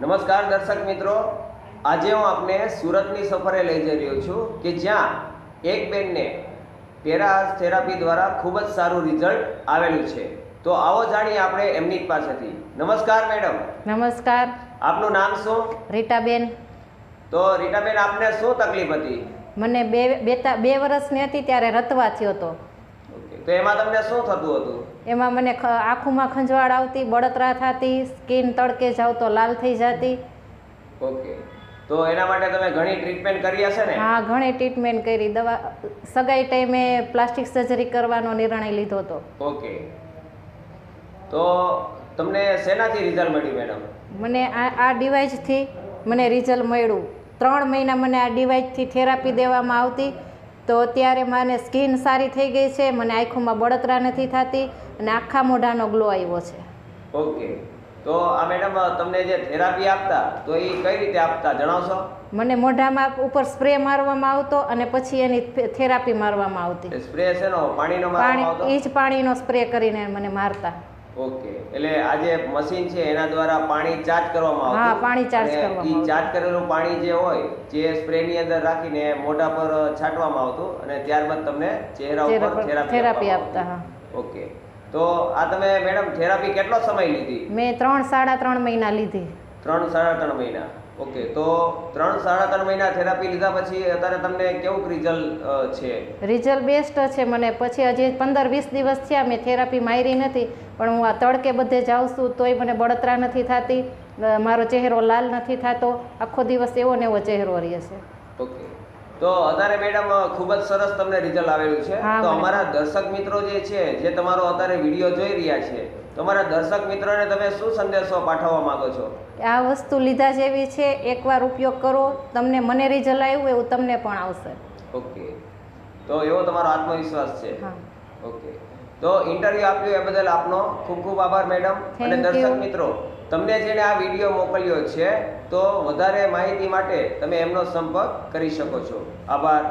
નમસ્કાર દર્શક મિત્રો, આજે હું આપને સુરતની સફરે લઈ જઈ રહ્યો છું કે જ્યાં એક બેનને પેરાહાસ થેરાપી દ્વારા ખૂબ જ સારું રિઝલ્ટ આવેલું છે. તો આવો જાણીએ આપણે એમની જ પાસેથી. નમસ્કાર મેડમ. નમસ્કાર. આપનું નામ શું? રીટાબેન. તો રીટાબેન, આપને શું તકલીફ હતી? મને બે વર્ષની હતી ત્યારે રતવા થયો હતો. તો એમાં તમને શું થતું હતું? એમાં મને આંખોમાં ખંજવાળ આવતી, બળતરા થતી, સ્કિન તડકે જાવ તો લાલ થઈ જતી. ઓકે, તો એના માટે તમે ઘણી ટ્રીટમેન્ટ કરી હશે ને? હા, ઘણી ટ્રીટમેન્ટ કરી. દવા સગાઈ ટાઈમે પ્લાસ્ટિક સર્જરી કરવાનો નિર્ણય લીધો હતો. ઓકે, તો તમને શેનાથી રિઝલ્ટ મળ્યું મેડમ? મને આ ડિવાઇસથી મને રિઝલ્ટ મળ્યું. 3 મહિના મને આ ડિવાઇસથી થેરાપી દેવામાં આવતી, તો અત્યારે મને સ્કિન સારી થઈ ગઈ છે, મને આંખોમાં બળતરા નથી થતી અને આખા મોઢાનો ગ્લો આવ્યો છે. ઓકે, તો આ મેડમ તમને જે થેરાપી આપતા તો એ કઈ રીતે આપતા જણાવશો? મને મોઢામાં ઉપર સ્પ્રે મારવામાં આવતો અને પછી એની થેરાપી મારવામાં આવતી. સ્પ્રે શેનો? પાણીનો મારવામાં આવતો? એ જ પાણીનો સ્પ્રે કરીને મને મારતા. ઓકે, એટલે આ જે મશીન છે એના દ્વારા પાણી ચાર્જ કરવામાં આવતું? હા, પાણી ચાર્જ કરવામાં આવતું. ચાર્જ કરેલું પાણી જે હોય જે સ્પ્રે ની અંદર રાખીને મોઢા પર છાંટવામાં આવતું અને ત્યારબાદ તમને ચહેરા ઉપર થેરાપી આપતા. હા. ઓકે, તો આ તમે મેડમ થેરાપી કેટલો સમય લીધી? મેં 3-3.5 મહિના લીધી. 3-3.5 મહિના. ઓકે, તો 3-3.5 મહિના થેરાપી લીધા પછી અત્યારે તમને કેવું રિઝલ્ટ છે? રિઝલ્ટ બેસ્ટ છે મને. પછી હજી 15-20 દિવસ થયા મેં થેરાપી મારી નથી, પણ હું આ તડકે બધે જાઉં છું તોય મને બળતરા નથી થતી, મારો ચહેરો લાલ નથી થતો, આખો દિવસ એવો ને એવો ચહેરો રહે છે. ઓકે, તો અત્યારે મેડમ ખૂબ જ સરસ તમને રિઝલ્ટ આવેલું છે. તો અમારા દર્શક મિત્રો જે છે, જે તમારો અત્યારે વિડીયો જોઈ રહ્યા છે, તમારા દર્શક મિત્રોને તમે શું સંદેશો પાઠવવા માંગો છો? આ વસ્તુ લીધા જેવી છે, એકવાર ઉપયોગ કરો, તમને મને રિઝલ્ટ આવ્યું એવું તમને પણ આવશે. ઓકે, તો એવો તમારો આત્મવિશ્વાસ છે. હા. ઓકે, તો ઇન્ટરવ્યુ આપ્યો એ બદલ આપનો ખૂબ ખૂબ આભાર મેડમ. અને દર્શક મિત્રો, તમને જેને આ વિડીયો મોકલ્યો છે તો વધારે માહિતી માટે તમે એમનો સંપર્ક કરી શકો છો. આભાર.